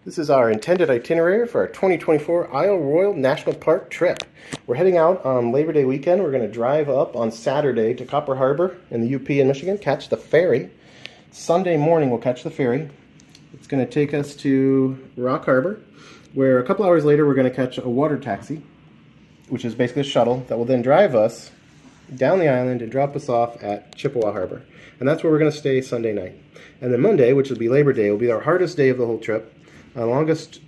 This is our intended itinerary for our 2024 Isle Royale National Park trip. We're heading out on Labor Day weekend. We're going to drive up on Saturday to Copper Harbor in the UP in Michigan, catch the ferry. Sunday morning we'll catch the ferry. It's going to take us to Rock Harbor, where a couple hours later we're going to catch a water taxi, which is basically a shuttle that will then drive us down the island and drop us off at Chippewa Harbor. And that's where we're going to stay Sunday night. And then Monday, which will be Labor Day, will be our hardest day of the whole trip. Our longest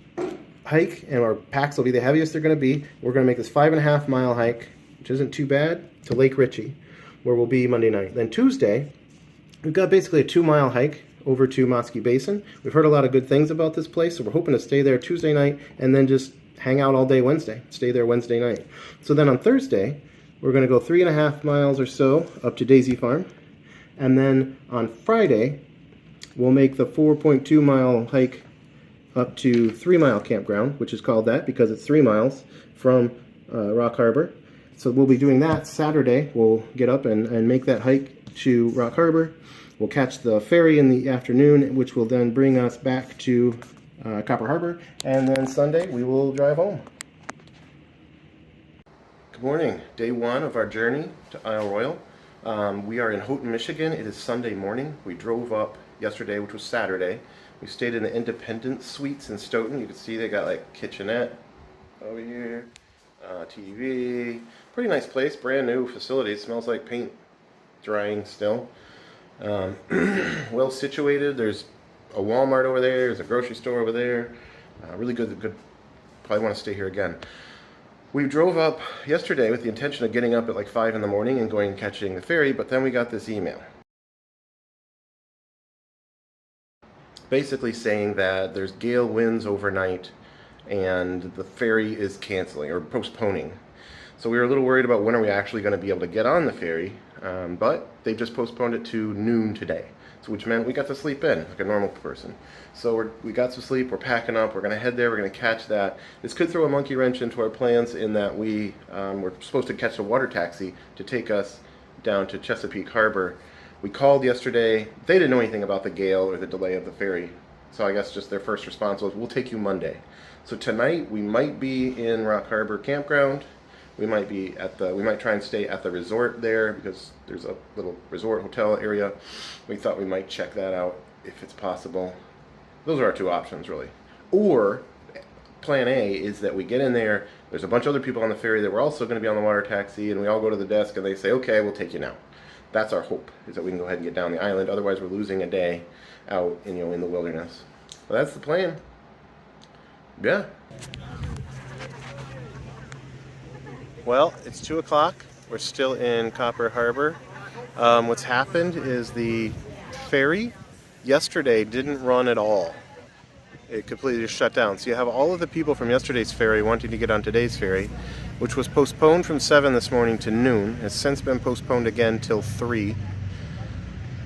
hike, and our packs will be the heaviest they're going to be. We're going to make this 5.5 mile hike, which isn't too bad, to Lake Ritchie, where we'll be Monday night. Then Tuesday, we've got basically a 2-mile hike over to Muskie Basin. We've heard a lot of good things about this place, so we're hoping to stay there Tuesday night and then just hang out all day Wednesday. Stay there Wednesday night. So then on Thursday, we're going to go 3.5 miles or so up to Daisy Farm. And then on Friday, we'll make the 4.2 mile hike up to 3 Mile Campground, which is called that because it's 3 miles from Rock Harbor. So we'll be doing that Saturday. We'll get up and make that hike to Rock Harbor. We'll catch the ferry in the afternoon, which will then bring us back to Copper Harbor. And then Sunday, we will drive home. Good morning. Day one of our journey to Isle Royale. We are in Houghton, Michigan. It is Sunday morning. We drove up yesterday, which was Saturday. We stayed in the Independence Suites in Stoughton. You can see they got like kitchenette over here, TV. Pretty nice place, brand new facility. It smells like paint drying still. Well situated. There's a Walmart over there. There's a grocery store over there. Really good. Probably want to stay here again. We drove up yesterday with the intention of getting up at like 5 in the morning and going and catching the ferry, but then we got this email. Basically saying that there's gale winds overnight and the ferry is canceling or postponing. So we were a little worried about when are we actually going to be able to get on the ferry, but they've just postponed it to noon today. So which meant we got to sleep in like a normal person. So we got some sleep, we're packing up, we're going to head there, we're going to catch that. This could throw a monkey wrench into our plans in that we were supposed to catch a water taxi to take us down to Chesapeake Harbor. We called yesterday. They didn't know anything about the gale or the delay of the ferry. So I guess just their first response was, we'll take you Monday. So tonight we might be in Rock Harbor Campground. We might try and stay at the resort there because there's a little resort hotel area. We thought we might check that out if it's possible. Those are our two options really. Or plan A is that we get in there, there's a bunch of other people on the ferry that were also going to be on the water taxi, and we all go to the desk and they say, okay, we'll take you now. That's our hope, is that we can go ahead and get down the island. Otherwise, we're losing a day out in the wilderness. Well, that's the plan. Yeah. Well, it's 2 o'clock. We're still in Copper Harbor. What's happened is the ferry yesterday didn't run at all. It completely just shut down. So you have all of the people from yesterday's ferry wanting to get on today's ferry, which was postponed from 7 this morning to noon. Has since been postponed again till 3.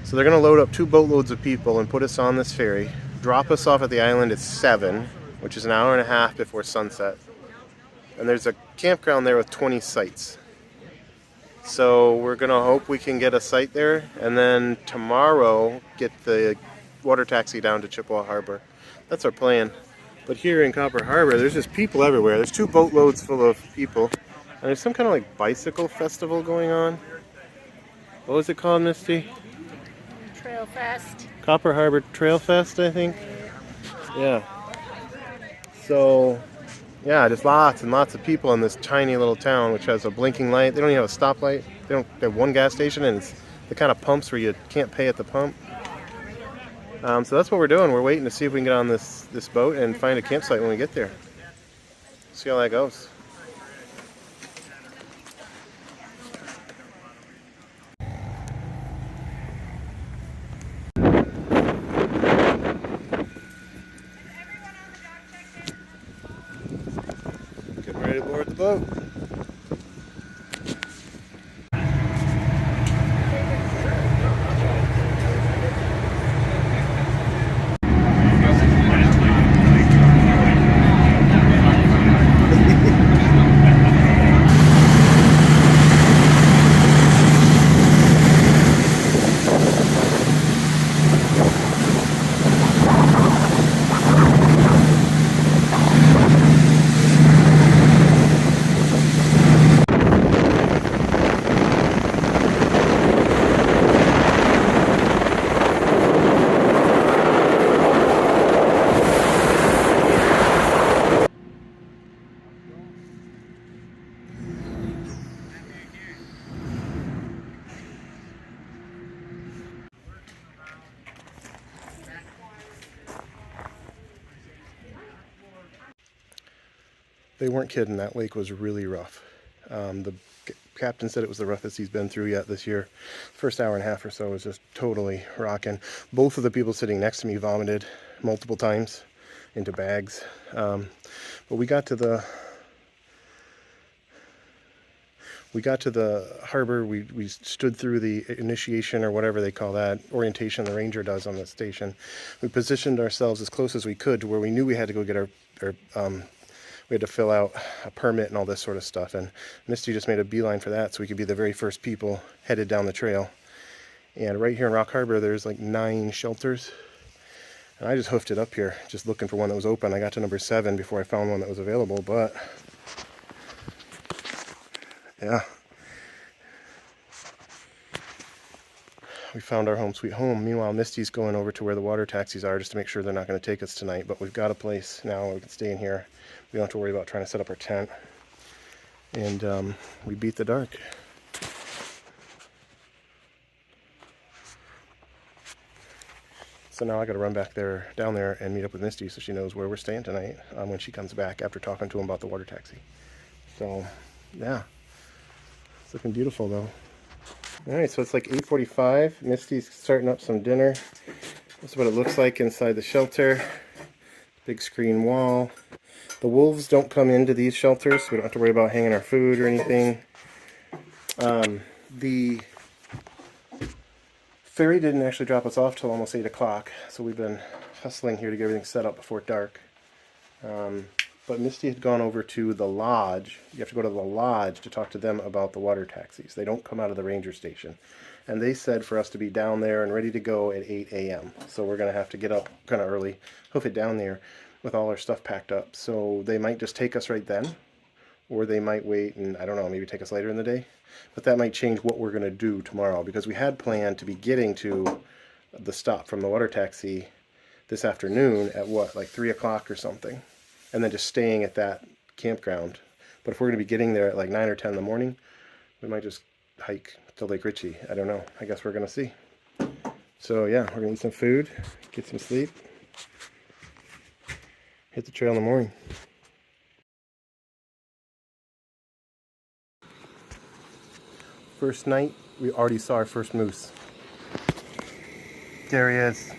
So they're going to load up 2 boatloads of people and put us on this ferry, drop us off at the island at 7, which is an hour and a half before sunset. And there's a campground there with 20 sites. So we're going to hope we can get a site there, and then tomorrow get the water taxi down to Chippewa Harbor. That's our plan. But here in Copper Harbor, there's just people everywhere. There's 2 boatloads full of people. And there's some kind of like bicycle festival going on. What was it called, Misty? Trail Fest. Copper Harbor Trail Fest, I think. Yeah. So, yeah, just lots and lots of people in this tiny little town, which has a blinking light. They don't even have a stoplight. They have one gas station, and it's the kind of pumps where you can't pay at the pump. So that's what we're doing. We're waiting to see if we can get on this boat and find a campsite when we get there. See how that goes. Getting ready to board the boat. They weren't kidding. That lake was really rough. The captain said it was the roughest he's been through yet this year. First hour and a half or so was just totally rocking. Both of the people sitting next to me vomited multiple times into bags. But we got to the harbor. We stood through the initiation, or whatever they call that, orientation the ranger does on the station. We positioned ourselves as close as we could to where we knew we had to go get our we had to fill out a permit and all this sort of stuff. And Misty just made a beeline for that so we could be the very first people headed down the trail. And right here in Rock Harbor, there's like 9 shelters. And I just hoofed it up here, just looking for one that was open. I got to number 7 before I found one that was available, but yeah. We found our home sweet home. Meanwhile, Misty's going over to where the water taxis are just to make sure they're not going to take us tonight. But we've got a place now where we can stay in here. We don't have to worry about trying to set up our tent. And we beat the dark. So now I got to run back down there and meet up with Misty so she knows where we're staying tonight when she comes back after talking to him about the water taxi. So, yeah. It's looking beautiful though. Alright, so it's like 8:45. Misty's starting up some dinner. This is what it looks like inside the shelter. Big screen wall. The wolves don't come into these shelters, so we don't have to worry about hanging our food or anything. The ferry didn't actually drop us off till almost 8 o'clock, so we've been hustling here to get everything set up before dark. But Misty had gone over to the lodge. You have to go to the lodge to talk to them about the water taxis. They don't come out of the ranger station. And they said for us to be down there and ready to go at 8 a.m. So we're going to have to get up kind of early, hoof it down there with all our stuff packed up. So they might just take us right then, or they might wait and, I don't know, maybe take us later in the day. But that might change what we're going to do tomorrow, because we had planned to be getting to the stop from the water taxi this afternoon at what, like 3 o'clock or something. And then just staying at that campground. But if we're going to be getting there at like 9 or 10 in the morning, we might just hike to Lake Ritchie. I don't know. I guess we're going to see. So yeah, we're going to eat some food, get some sleep, hit the trail in the morning. First night, we already saw our first moose. There he is.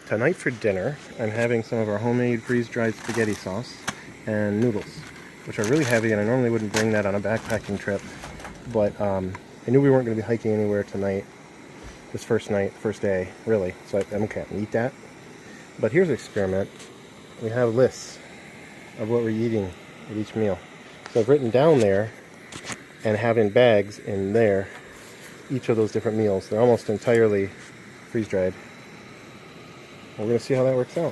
Tonight for dinner, I'm having some of our homemade freeze-dried spaghetti sauce and noodles, which are really heavy, and I normally wouldn't bring that on a backpacking trip, but I knew we weren't going to be hiking anywhere tonight, this first night, first day, really, so I'm okay, I can eat that. But here's an experiment. We have lists of what we're eating at each meal. So I've written down there, and have in bags in there, each of those different meals. They're almost entirely freeze-dried. We're going to see how that works out.